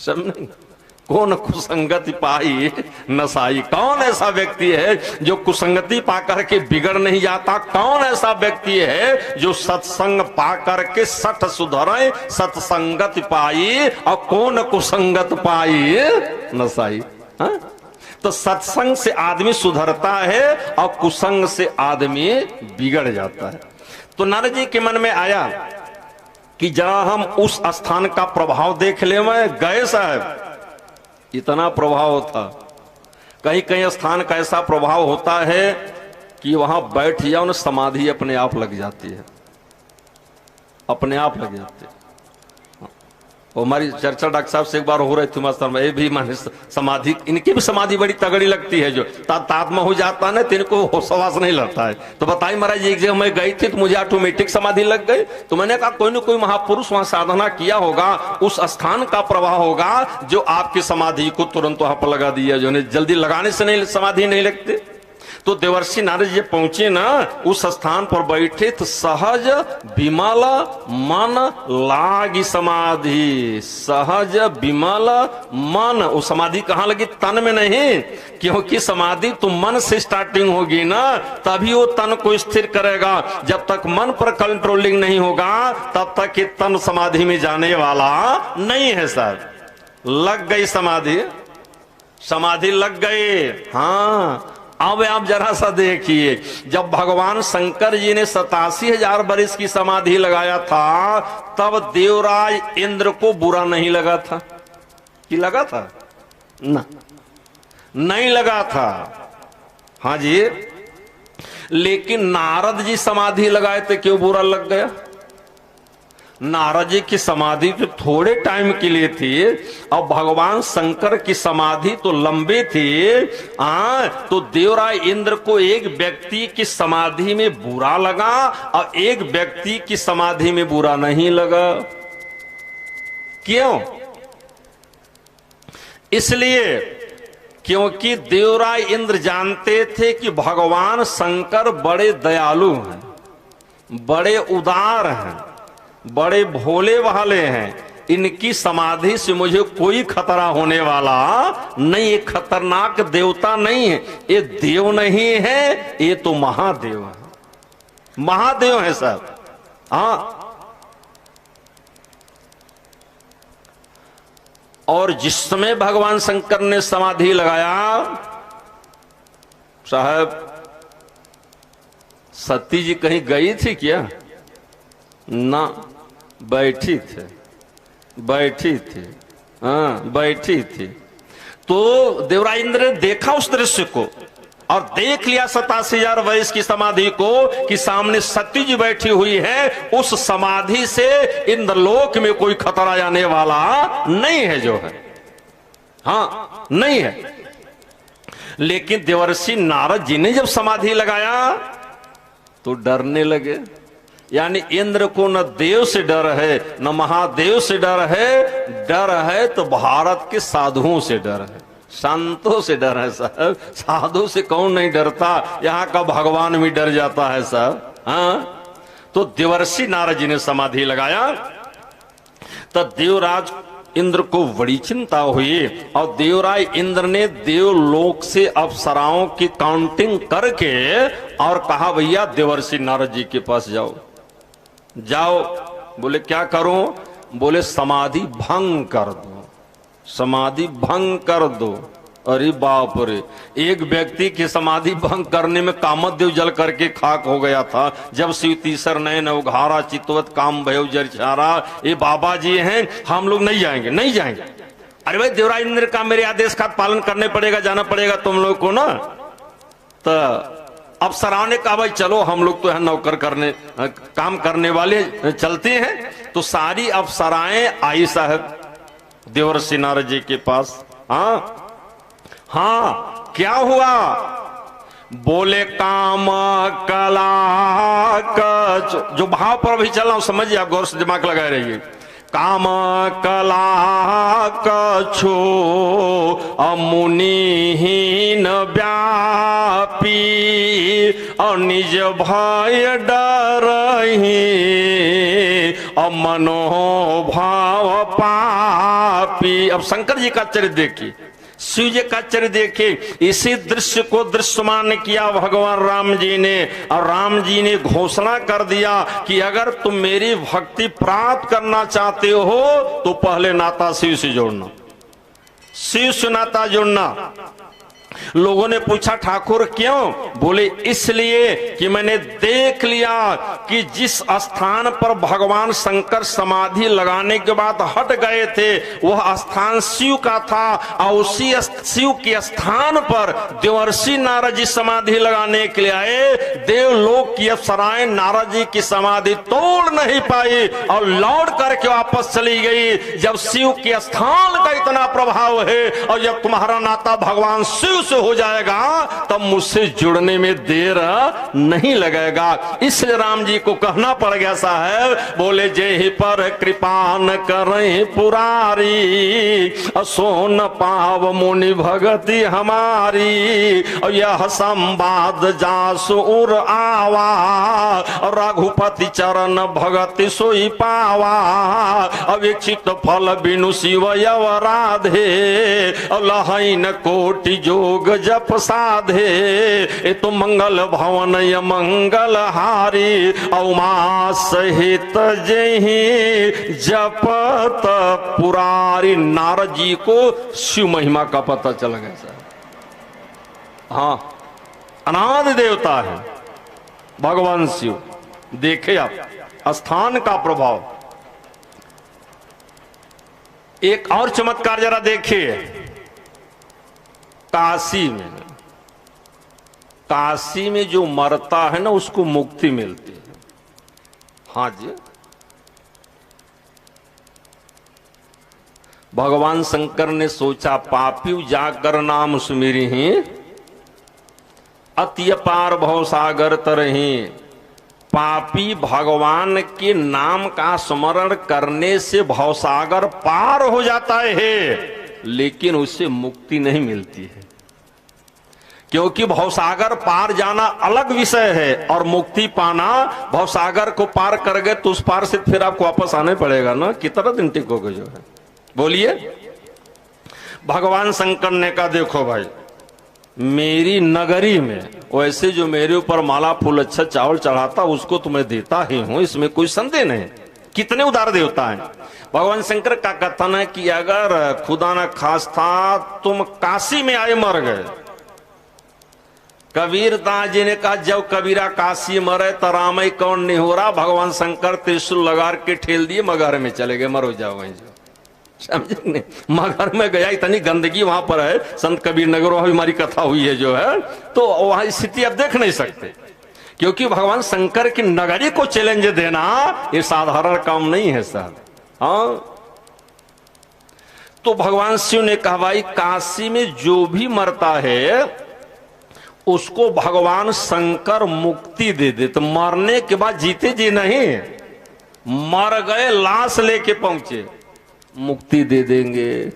समझ? कौन कुसंगति पाई नसाई, कौन ऐसा व्यक्ति है जो कुसंगति पाकर के बिगड़ नहीं जाता? कौन ऐसा व्यक्ति है जो सत्संग पाकर के सठ सुधरे, सत्संगति पाई? और कौन कुसंगत पाई नसाई? हाँ? तो सत्संग से आदमी सुधरता है और कुसंग से आदमी बिगड़ जाता है। तो नारद जी के मन में आया कि जरा हम उस स्थान का प्रभाव देख ले। मैं गए साहब, इतना प्रभाव था। कहीं कहीं स्थान का ऐसा प्रभाव होता है कि वहां बैठ जाओ ना, समाधि अपने आप लग जाती है, अपने आप लग जाती है। हमारी चर्चा डॉक्टर साहब से एक बार हो रही थी मास्टर में, ये भी माने समाधि, इनकी भी समाधि बड़ी तगड़ी लगती है। जो तात्मा हो जाता है ना, तो इनको होशवास नहीं लगता है। तो बताइए महाराज जी, एक जगह मैं गई थी तो मुझे ऑटोमेटिक समाधि लग गई। तो मैंने कहा कोई ना कोई महापुरुष वहां साधना किया होगा, उस स्थान का प्रभाव होगा जो आपकी समाधि को तुरंत वहां पर लगा दिया। जो जल्दी लगाने से नहीं समाधि नहीं लगती। तो देवर्षि नारद जी पहुंचे ना, उस स्थान पर बैठे तो सहज विमल मन लागी समाधि। सहज विमल मन, वो समाधि कहाँ लगी? तन में नहीं, क्योंकि समाधि तो मन से स्टार्टिंग होगी ना, तभी वो तन को स्थिर करेगा। जब तक मन पर कंट्रोलिंग नहीं होगा तब तक ये तन समाधि में जाने वाला नहीं है साहब। लग गई समाधि, समाधि लग गई। हाँ, अब आप जरा सा देखिए, जब भगवान शंकर जी ने 87,000 वर्ष की समाधि लगाया था, तब देवराज इंद्र को बुरा नहीं लगा था कि लगा था? ना, नहीं लगा था। हाँ जी, लेकिन नारद जी समाधि लगाए थे, क्यों बुरा लग गया? नारद जी की समाधि तो थोड़े टाइम के लिए थी, और भगवान शंकर की समाधि तो लंबी थी। तो देवराय इंद्र को एक व्यक्ति की समाधि में बुरा लगा और एक व्यक्ति की समाधि में बुरा नहीं लगा। क्यों? इसलिए क्योंकि देवराय इंद्र जानते थे कि भगवान शंकर बड़े दयालु हैं, बड़े उदार हैं, बड़े भोले भाले हैं। इनकी समाधि से मुझे कोई खतरा होने वाला नहीं। ये खतरनाक देवता नहीं है, ये देव नहीं है, ये तो महादेव है, महादेव है साहब। हाँ, और जिस समय भगवान शंकर ने समाधि लगाया साहब, सती जी कहीं गई थी क्या? ना, बैठी थे, बैठी थी। हाँ, बैठी थी। तो देवराय इंद्र ने देखा उस दृश्य को और देख लिया 87,000 वर्ष की समाधि को कि सामने सती जी बैठी हुई है। उस समाधि से इंद्रलोक में कोई खतरा आने वाला नहीं है, जो है। हाँ, नहीं है। लेकिन देवर्षि नारद जी ने जब समाधि लगाया तो डरने लगे। यानी इंद्र को न देव से डर है, न महादेव से डर है तो भारत के साधुओं से डर है, संतों से डर है साहब। साधु से कौन नहीं डरता, यहाँ का भगवान भी डर जाता है साहब। हाँ, तो देवर्षि नारद जी ने समाधि लगाया तो देवराज इंद्र को बड़ी चिंता हुई और देवराय इंद्र ने देवलोक से अप्सराओं की काउंटिंग करके और कहा भैया देवर्षि नारद जी के पास जाओ। जाओ। बोले क्या करूं? बोले समाधि भंग कर दो, समाधि भंग कर दो। अरे बाप रे, एक व्यक्ति की समाधि भंग करने में कामदेव जल करके खाक हो गया था। जब शिव तीसर नयन उघारा, चितवत काम भयउ जरछारा। ये बाबा जी हैं, हम लोग नहीं जाएंगे, नहीं जाएंगे। अरे भाई देवराय इंद्र का मेरे आदेश का पालन करने पड़ेगा, जाना पड़ेगा तुम लोग को ना। तो अप्सराओं ने कहा भाई चलो, हम लोग तो है नौकर करने काम करने वाले, चलते हैं। तो सारी अप्सराएं आई साहब देवर्षि नारद जी के पास। हाँ हाँ, क्या हुआ? बोले काम कला का, जो भाव पर भी चल रहा हूं समझिए, आप गौर से दिमाग लगाए रहिए। काम कला कछो अमुनिहीन व्यापी और निज भय डरहि और मनोभाव पापी अब शंकर जी का चरित्र देखिए, शिव जी का चरित्र देखिए। इसी दृश्य को दृश्यमान किया भगवान राम जी ने, और राम जी ने घोषणा कर दिया कि अगर तुम मेरी भक्ति प्राप्त करना चाहते हो तो पहले नाता शिव से जोड़ना, शिव से नाता जोड़ना। लोगों ने पूछा ठाकुर क्यों? बोले इसलिए कि मैंने देख लिया कि जिस स्थान पर भगवान शंकर समाधि लगाने के बाद हट गए थे वह स्थान शिव का था, और उसी शिव के स्थान पर देवर्षि नारद जी समाधि लगाने के लिए आए। देवलोक की अप्सराएं नारद जी की समाधि तोड़ नहीं पाई और लौट करके वापस चली गई। जब शिव के स्थान का इतना प्रभाव है और जब तुम्हारा नाता भगवान शिव से हो जाएगा तब मुझसे जुड़ने में देर नहीं लगेगा। इसलिए राम जी को कहना पड़ गया साहब, बोले जय पर कृपा न करें पुरारी, सोन पाव मुनि भगति हमारी, और यह संवाद जासुर आवा, और रघुपति चरण भगति सोई पावा, अविक्षित फल बिनु शिव यव राधे, और लहैन कोटि जोग जप साधे, ए तो मंगल भवन य मंगल हारी, उमा सहित जही जपत पुरारी। नारद जी को शिव महिमा का पता चल गया सर। हाँ, अनादि देवता है भगवान शिव। देखे आप स्थान का प्रभाव। एक और चमत्कार जरा देखिए, काशी में जो मरता है ना उसको मुक्ति मिलती है। हाँ जी, भगवान शंकर ने सोचा पापी जाकर नाम सुमिरी ही, अति पार भव सागर तरही। पापी भगवान के नाम का स्मरण करने से भवसागर पार हो जाता है, लेकिन उससे मुक्ति नहीं मिलती है, क्योंकि भवसागर पार जाना अलग विषय है और मुक्ति पाना, भवसागर को पार कर गए तो उस पार से फिर आपको वापस आने पड़ेगा ना। कितना दिन टिकोगे जो है, बोलिए। भगवान शंकर ने कहा देखो भाई, मेरी नगरी में वैसे जो मेरे ऊपर माला फूल अच्छा चावल चढ़ाता उसको तो मैं देता ही हूं, इसमें कोई संदेह नहीं। कितने उदार देवता हैं। भगवान शंकर का कथन है कि अगर खुदा न खास्ता तुम काशी में आए मर गए, कबीर दास जी ने कहा जब कबीरा काशी मरे तो रामई कौन नहीं हो रहा। भगवान शंकर त्रिशूल लगा के ठेल दिए, मगर में चले गए, मरो जाओ वहीं जो। समझे नहीं? मगर में गया, इतनी गंदगी वहां पर है। संत कबीर नगर वहां हमारी कथा हुई है जो है, तो वहां स्थिति आप देख नहीं सकते, क्योंकि भगवान शंकर की नगरी को चैलेंज देना ये साधारण काम नहीं है साहब। हाँ, तो भगवान शिव ने कहा भाई काशी में जो भी मरता है उसको भगवान शंकर मुक्ति दे दे। तो मरने के बाद जीते जी नहीं, मर गए लाश लेके पहुंचे, मुक्ति दे देंगे।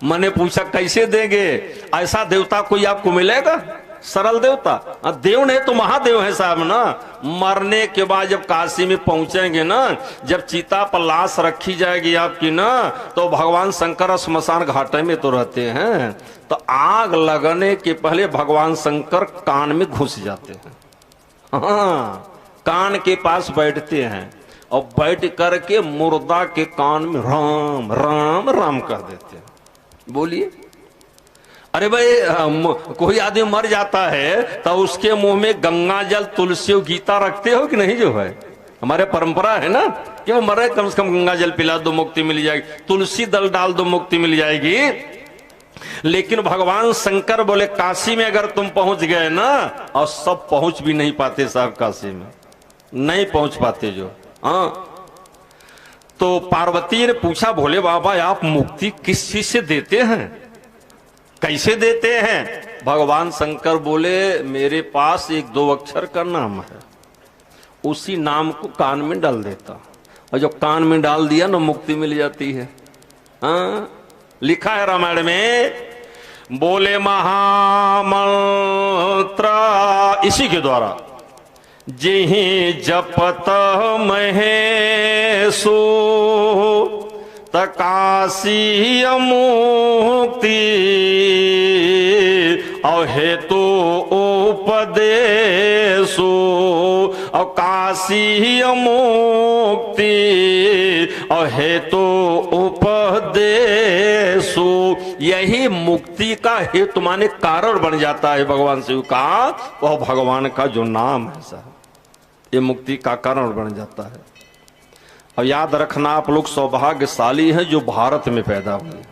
मैंने पूछा कैसे देंगे? ऐसा देवता कोई आपको मिलेगा? सरल देवता? देव नहीं तो महादेव है साहब ना। मरने के बाद जब काशी में पहुंचेंगे ना, जब चीता पर लाश रखी जाएगी आपकी ना, तो भगवान शंकर स्मशान घाटे में तो रहते हैं, तो आग लगने के पहले भगवान शंकर कान में घुस जाते हैं। हाँ, कान के पास बैठते हैं और बैठ करके मुर्दा के कान में राम राम राम कर देते हैं। बोलिए। अरे भाई कोई आदमी मर जाता है तो उसके मुंह में गंगा जल तुलसी और गीता रखते हो कि नहीं? जो है हमारे परंपरा है ना कि वो मरे कम से कम गंगा जल पिला दो मुक्ति मिल जाएगी, तुलसी दल डाल दो मुक्ति मिल जाएगी। लेकिन भगवान शंकर बोले काशी में अगर तुम पहुंच गए ना, और सब पहुंच भी नहीं पाते साहब, काशी में नहीं पहुंच पाते जो। हाँ, तो पार्वती ने पूछा भोले बाबा आप मुक्ति किस चीज से देते हैं, कैसे देते हैं? भगवान शंकर बोले मेरे पास एक दो अक्षर का नाम है, उसी नाम को कान में डाल देता, और जब कान में डाल दिया ना मुक्ति मिल जाती है। हाँ, लिखा है रामायण में, बोले महामंत्र इसी के द्वारा जेहि जपत महेशो तकासी मुक्ति और हेतु उपदेशो और काशी मुक्ति और हेतु उपदेशो, यही मुक्ति का हेतु माने कारण बन जाता है भगवान शिव का। वह भगवान का जो नाम है साहब, ये मुक्ति का कारण बन जाता है। और याद रखना आप लोग सौभाग्यशाली हैं जो भारत में पैदा हुए।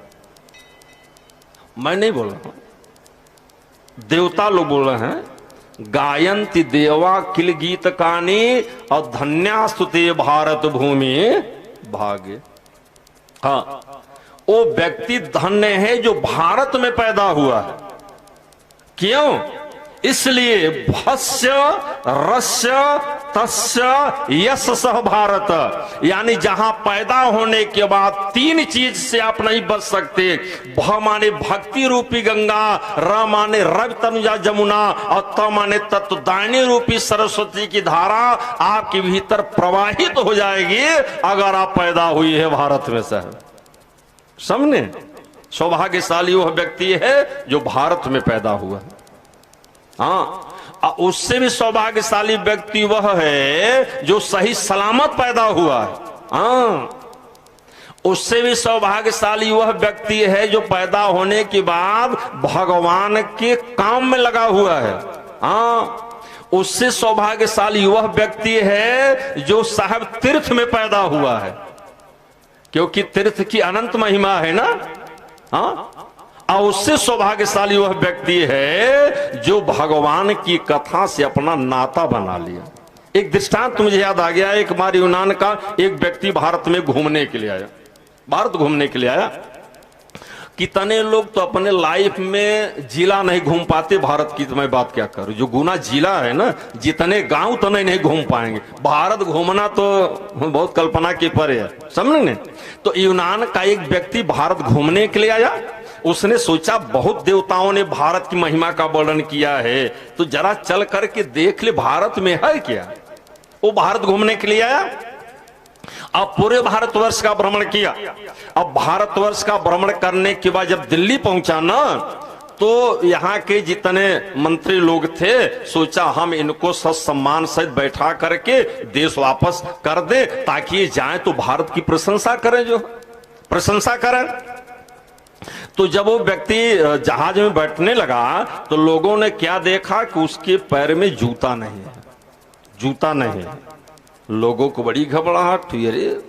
मैं नहीं बोल रहा हूं, देवता लोग बोल रहे हैं। गायंती देवा किल गीत कानी और धन्यास्तुते भारत भूमि भाग्य। हाँ, वो व्यक्ति धन्य है जो भारत में पैदा हुआ है। क्यों? इसलिए भस्य रस्य तस्य यश सह भारत, यानी जहां पैदा होने के बाद तीन चीज से आप नहीं बच सकते। भ माने भक्ति रूपी गंगा, र माने रवि तनुजा जमुना और त माने तत्वदायिनी रूपी सरस्वती की धारा आपके भीतर प्रवाहित हो जाएगी अगर आप पैदा हुई है भारत में सर। समझे? सौभाग्यशाली वह व्यक्ति है जो भारत में पैदा हुआ है। हाँ, उससे भी सौभाग्यशाली व्यक्ति वह है जो सही सलामत पैदा हुआ है। हाँ, उससे भी सौभाग्यशाली वह व्यक्ति है जो पैदा होने के बाद भगवान के काम में लगा हुआ है। हाँ, उससे सौभाग्यशाली वह व्यक्ति है जो साहब तीर्थ में पैदा हुआ है, क्योंकि तीर्थ की अनंत महिमा है ना। हाँ, और उससे सौभाग्यशाली वह व्यक्ति है जो भगवान की कथा से अपना नाता बना लिया। एक दृष्टांत मुझे याद आ गया। एक बार यूनान का एक व्यक्ति भारत में घूमने के लिए आया। भारत घूमने के लिए आया। कितने लोग तो अपने लाइफ में जिला नहीं घूम पाते भारत की, तो मैं बात क्या करूं। जो गुना जिला है ना, जितने गांव उतने नहीं घूम पाएंगे। भारत घूमना तो बहुत कल्पना के परे है, समझे। तो यूनान का एक व्यक्ति भारत घूमने के लिए आया। उसने सोचा बहुत देवताओं ने भारत की महिमा का वर्णन किया है, तो जरा चल करके देख ले भारत में है क्या। वो भारत घूमने के लिए आया। अब पूरे भारतवर्ष का भ्रमण किया। अब भारतवर्ष का भ्रमण करने के बाद जब दिल्ली पहुंचा ना, तो यहाँ के जितने मंत्री लोग थे, सोचा हम इनको सम्मान सहित बैठा करके देश वापस कर दे, ताकि ये जाए तो भारत की प्रशंसा करें, जो प्रशंसा करें। तो जब वो व्यक्ति जहाज में बैठने लगा तो लोगों ने क्या देखा कि उसके पैर में जूता नहीं है। जूता नहीं है। लोगों को बड़ी घबराहट हुई, अरे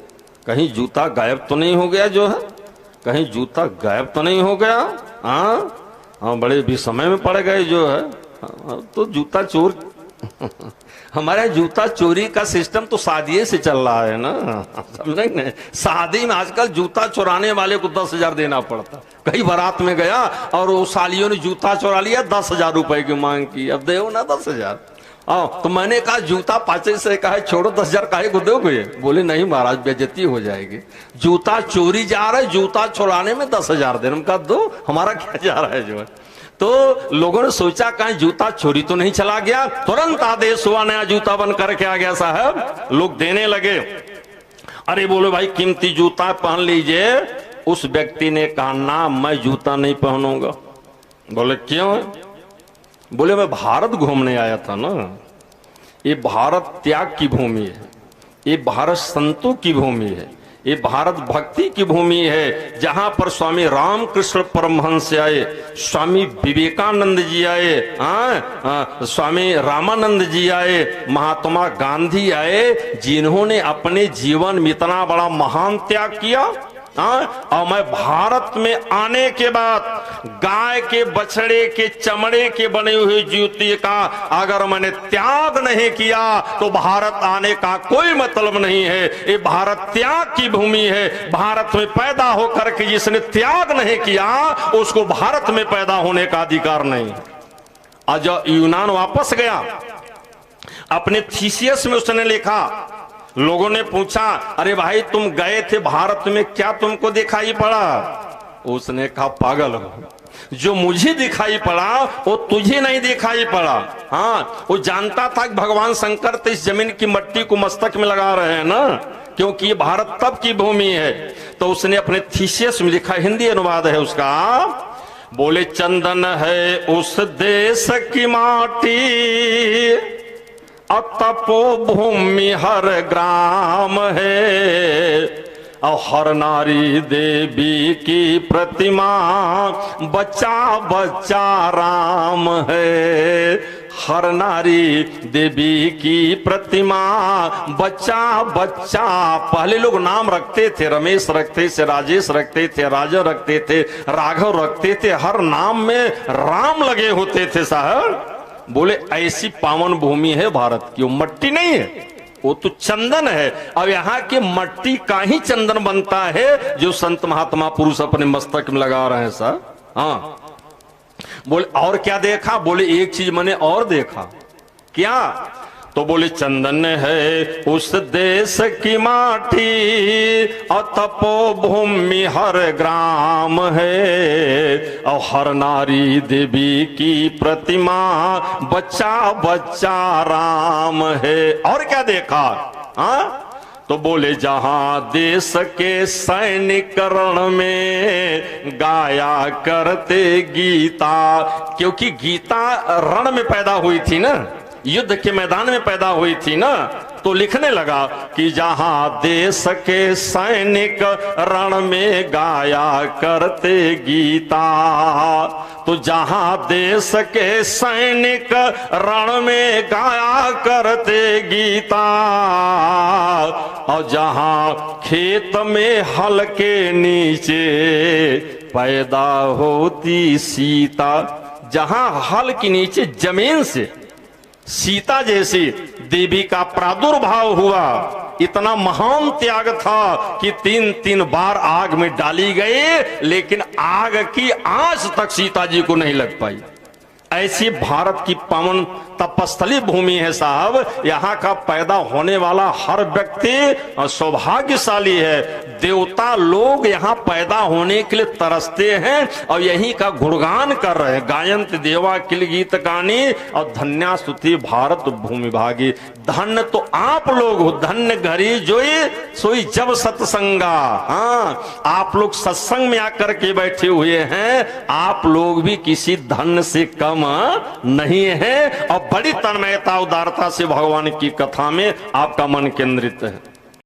कहीं जूता गायब तो नहीं हो गया, जो है कहीं जूता गायब तो नहीं हो गया। हाँ, बड़े भी समय में पड़ गए, जो है। तो जूता चोर हमारे जूता चोरी का सिस्टम तो शादी से चल रहा है ना, समझेंगे। शादी में आजकल जूता चुराने वाले को 10,000 देना पड़ता। कई बारात में गया और वो सालियों ने जूता चुरा लिया, 10,000 रुपए की मांग की। अब दे ना 10,000। तो मैंने कहा जूता पाचे से कहा छोड़ो, 10,000 काहे को दोगे। बोले नहीं महाराज, बेइज्जती हो जाएगी। जूता चोरी जा रहा है, जूता चुराने में 10,000 देना। कहा दो, हमारा क्या जा रहा है, जो है। तो लोगों ने सोचा कहीं जूता चोरी तो नहीं चला गया। तुरंत आदेश हुआ, नया जूता बन करके आ गया साहब। लोग देने लगे। अरे बोले भाई कीमती जूता पहन लीजिए। उस व्यक्ति ने कहा ना, मैं जूता नहीं पहनूंगा। बोले क्यों? बोले मैं भारत घूमने आया था ना। ये भारत त्याग की भूमि है, ये भारत संतों की भूमि है, ये भारत भक्ति की भूमि है, जहां पर स्वामी रामकृष्ण परमहंस आए, स्वामी विवेकानंद जी आए, स्वामी रामानंद जी आए, महात्मा गांधी आए, जिन्होंने अपने जीवन में इतना बड़ा महान त्याग किया। और मैं भारत में आने के बाद गाय के बछड़े के चमड़े के बने हुए जूते का अगर मैंने त्याग नहीं किया तो भारत आने का कोई मतलब नहीं है। ये भारत त्याग की भूमि है। भारत में पैदा होकर के जिसने त्याग नहीं किया उसको भारत में पैदा होने का अधिकार नहीं। और जब यूनान वापस गया, अपने थीसियस में उसने लिखा, लोगों ने पूछा अरे भाई तुम गए थे भारत में, क्या तुमको दिखाई पड़ा? उसने कहा पागल हो, जो मुझे दिखाई पड़ा वो तुझे नहीं दिखाई पड़ा। हाँ, वो जानता था कि भगवान शंकर तो इस जमीन की मट्टी को मस्तक में लगा रहे हैं ना, क्योंकि ये भारत तब की भूमि है। तो उसने अपने थीसिस में लिखा, हिंदी अनुवाद है उसका, बोले चंदन है उस देश की माटी, तपो भूमि हर ग्राम है, और हर नारी देवी की प्रतिमा, बच्चा बच्चा राम है। हर नारी देवी की प्रतिमा, बच्चा बच्चा। पहले लोग नाम रखते थे, रमेश रखते थे, राजेश रखते थे, राजा रखते थे, राघव रखते थे, हर नाम में राम लगे होते थे साहब। बोले ऐसी पावन भूमि है भारत की, वो मट्टी नहीं है, वो तो चंदन है। अब यहाँ के मट्टी का ही चंदन बनता है जो संत महात्मा पुरुष अपने मस्तक में लगा रहे हैं सर। हाँ, बोले और क्या देखा? बोले एक चीज मैंने और देखा। क्या? तो बोले चंदन है उस देश की माटी, तपो भूमि हर ग्राम है, और हर नारी देवी की प्रतिमा, बच्चा बच्चा राम है। और क्या देखा? हाँ, तो बोले जहां देश के सैनिक रण में गाया करते गीता, क्योंकि गीता रण में पैदा हुई थी ना, युद्ध के मैदान में पैदा हुई थी ना, तो लिखने लगा कि जहां देश के सैनिक रण में गाया करते गीता, तो जहां देश के सैनिक रण में गाया करते गीता, और जहां खेत में हल के नीचे पैदा होती सीता, जहां हल के नीचे जमीन से सीता जैसी देवी का प्रादुर्भाव हुआ, इतना महान त्याग था कि 3-3 बार आग में डाली गई, लेकिन आग की आंच तक सीता जी को नहीं लग पाई। ऐसी भारत की पावन तपस्थली भूमि है साहब। यहाँ का पैदा होने वाला हर व्यक्ति सौभाग्यशाली है। देवता लोग यहाँ पैदा होने के लिए तरसते हैं और यहीं का गुणगान कर रहे हैं। गायंत देवा किल गीत गानी और धन्या स्तुति भारत भूमि भागी। धन्य तो आप लोग हो, धन्य घरी जोई सोई जब सत्संगा। हाँ, आप लोग सत्संग में आकर के बैठे हुए हैं, आप लोग भी किसी धन्य से कम नहीं है और बड़ी तन्मयता उदारता से भगवान की कथा में आपका मन केंद्रित है।